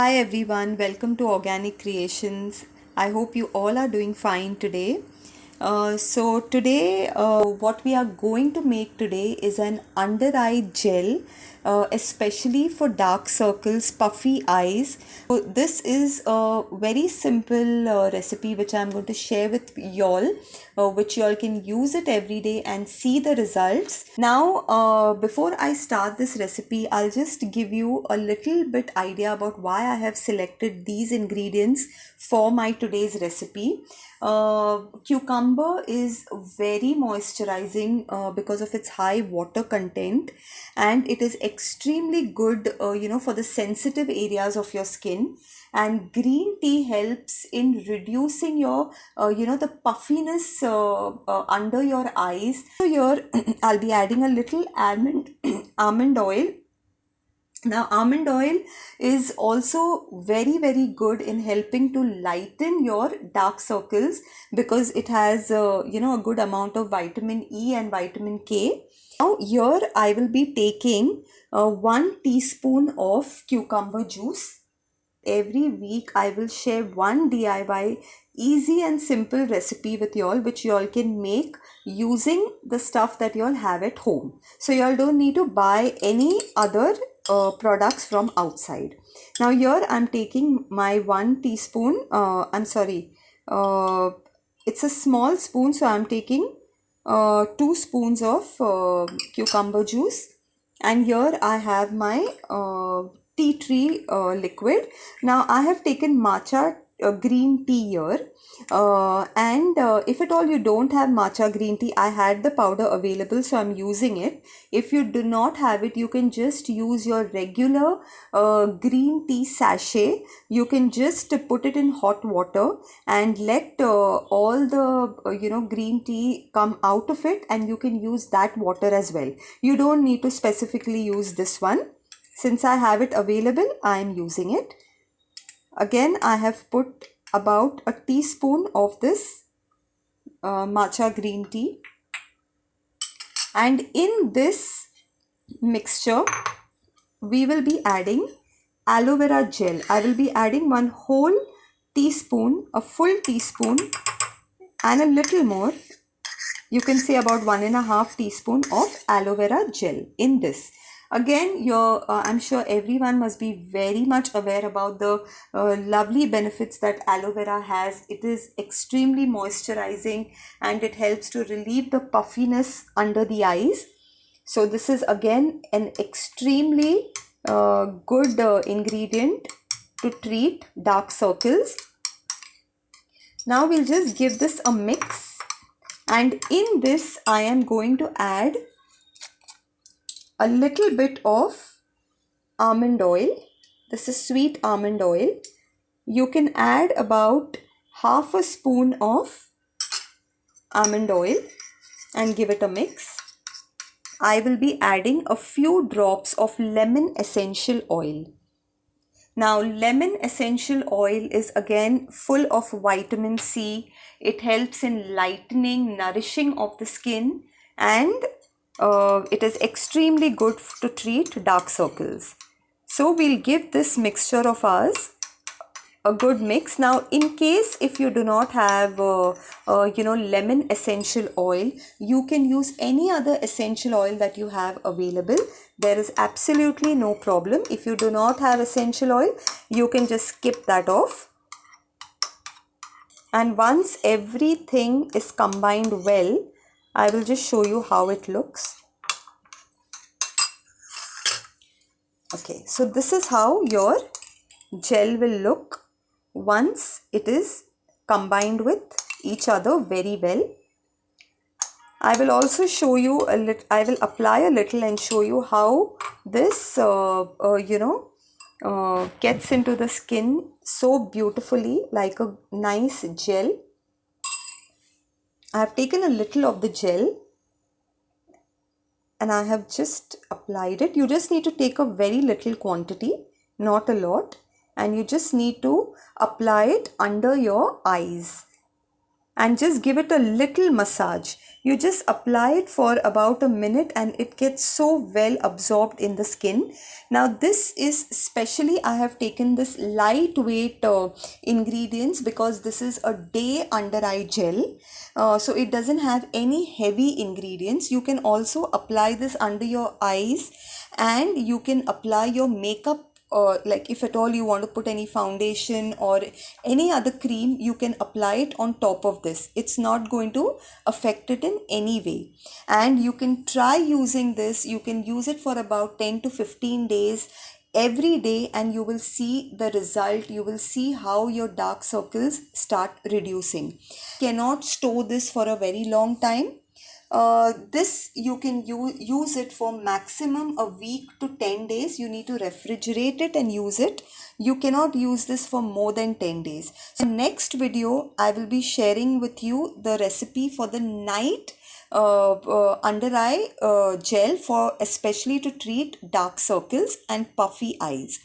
Hi everyone, welcome to Organic Creations. I hope you all are doing fine today. Today, what we are going to make today is an under eye gel, especially for dark circles, puffy eyes. So this is a very simple recipe which I'm going to share with y'all, which y'all can use it every day and see the results. Now, before I start this recipe, I'll just give you a little bit idea about why I have selected these ingredients for my today's recipe. Cucumber is very moisturizing because of its high water content, and it is extremely good for the sensitive areas of your skin. And green tea helps in reducing your the puffiness under your eyes. So here I'll be adding a little almond almond oil. Now, almond oil is also very good in helping to lighten your dark circles because it has a good amount of vitamin E and vitamin K. Now, here I will be taking 1 teaspoon of cucumber juice. Every week I will share one DIY easy and simple recipe with y'all which y'all can make using the stuff that y'all have at home. So y'all don't need to buy any other products from outside. Now here I'm taking my 1 teaspoon, it's a small spoon, so I'm taking 2 spoons of cucumber juice, and here I have my tea tree liquid. Now I have taken matcha green tea here, and if at all you don't have matcha green tea, I had the powder available, so I'm using it. If you do not have it, you can just use your regular green tea sachet. You can just put it in hot water and let all the green tea come out of it, and you can use that water as well. You don't need to specifically use this one. Since I have it available, I am using it. Again, I have put about a teaspoon of this matcha green tea, and in this mixture we will be adding aloe vera gel. I will be adding one whole teaspoon, a full teaspoon, and a little more. You can say about 1.5 teaspoon of aloe vera gel in this. Again, I'm sure everyone must be very much aware about the lovely benefits that aloe vera has. It is extremely moisturizing and it helps to relieve the puffiness under the eyes. So this is again an extremely good ingredient to treat dark circles. Now we'll just give this a mix, and in this I am going to add a little bit of almond oil. This is sweet almond oil. You can add about half a spoon of almond oil and give it a mix. I will be adding a few drops of lemon essential oil. Now, lemon essential oil is again full of vitamin C. It helps in lightening, nourishing of the skin, and it is extremely good to treat dark circles. So we'll give this mixture of ours a good mix. Now, in case if you do not have lemon essential oil, you can use any other essential oil that you have available. There is absolutely no problem. If you do not have essential oil, you can just skip that off. And once everything is combined well, I will just show you how it looks. Okay, so this is how your gel will look once it is combined with each other very well. I will also show you a little, I will apply a little and show you how this gets into the skin so beautifully, like a nice gel. I have taken a little of the gel and I have just applied it. You just need to take a very little quantity, not a lot, and you just need to apply it under your eyes. and just give it a little massage. You just apply it for about a minute and it gets so well absorbed in the skin. Now this is specially, I have taken this lightweight ingredients because this is a day under eye gel. So it doesn't have any heavy ingredients. You can also apply this under your eyes, and you can apply your makeup, like if at all you want to put any foundation or any other cream, you can apply it on top of this. It's not going to affect it in any way. And you can try using this. You can use it for about 10 to 15 days every day, and you will see the result. You will see how your dark circles start reducing. Cannot store this for a very long time. This you can use it for maximum a week to 10 days. You need to refrigerate it and use it. You cannot use this for more than 10 days. So next video, I will be sharing with you the recipe for the night under eye gel, for especially to treat dark circles and puffy eyes.